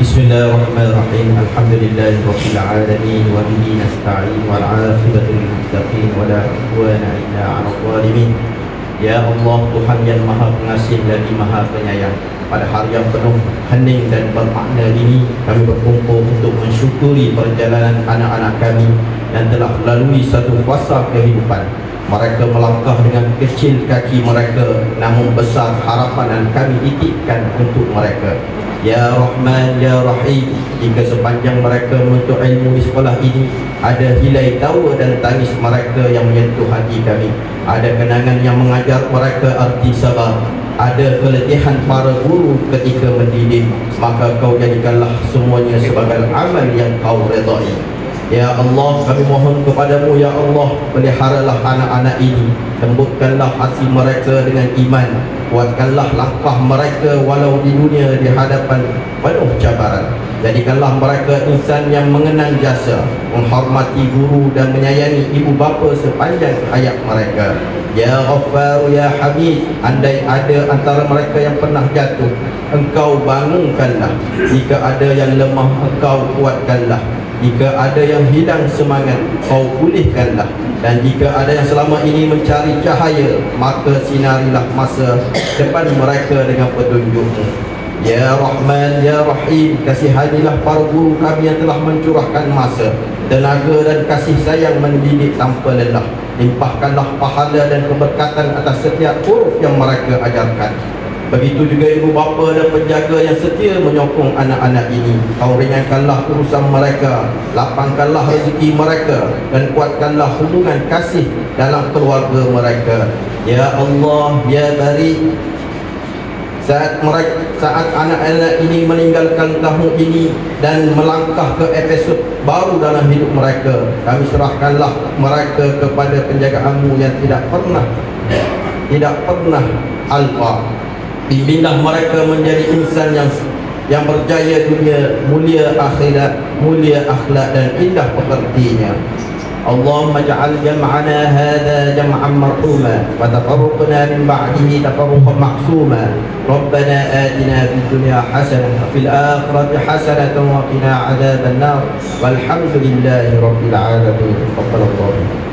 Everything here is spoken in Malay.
Bismillahirrahmanirrahim. Alhamdulillahirabbil alamin wa bihi nasta'in wal 'aqibatu lil muttaqin wa la 'udwana illa 'alal zalimin. Ya Allah, Tuhan yang Maha Pengasih lagi Maha Penyayang, pada hari yang penuh hening dan bermakna ini, kami berkumpul untuk mensyukuri perjalanan anak-anak kami yang telah melalui satu fasa kehidupan. Mereka melangkah dengan kecil kaki mereka, namun besar harapan yang kami titipkan untuk mereka. Ya Rahman, Ya Rahim, jika sepanjang mereka menuntut ilmu di sekolah ini ada hilai tawa dan tangis mereka yang menyentuh hati kami, ada kenangan yang mengajar mereka arti sabar, ada keletihan para guru ketika mendidik, maka kau jadikanlah semuanya sebagai amal yang kau redai. Ya Allah, kami mohon kepadamu, Ya Allah, peliharalah anak-anak ini, lembutkanlah hati mereka dengan iman, kuatkanlah langkah mereka walau di dunia di hadapan penuh cabaran. Jadikanlah mereka insan yang mengenang jasa, menghormati guru dan menyayangi ibu bapa sepanjang hayat mereka. Ya Ghaffar, Ya Hamid, andai ada antara mereka yang pernah jatuh, Engkau bangunkanlah. Jika ada yang lemah, Engkau kuatkanlah. Jika ada yang hilang semangat, kau pulihkanlah. Dan jika ada yang selama ini mencari cahaya, maka sinarilah masa depan mereka dengan petunjuk-Mu. Ya Rahman, Ya Rahim, kasihanilah para guru kami yang telah mencurahkan masa, tenaga dan kasih sayang mendidik tanpa lelah. Limpahkanlah pahala dan keberkatan atas setiap huruf yang mereka ajarkan. Begitu juga ibu bapa dan penjaga yang setia menyokong anak-anak ini. Kau ringankanlah urusan mereka, lapangkanlah rezeki mereka, dan kuatkanlah hubungan kasih dalam keluarga mereka. Ya Allah, Ya Bari, saat anak-anak ini meninggalkan tahun ini dan melangkah ke episod baru dalam hidup mereka, kami serahkanlah mereka kepada penjagaan-Mu yang tidak pernah alfa. Bimbinglah mereka menjadi insan yang berjaya dunia, mulia akhirat, mulia akhlak dan indah pekertinya. Allahumma ja'al jam'ana hadha jam'an marhuma wa tafarruqna min ba'dihi tafarruqan ma'suma. Rabbana atina fid dunya hasanah wa fil akhirati hasanah wa qina 'adzaban nar. Walhamdulillahi rabbil alamin. Taqabbalallahu.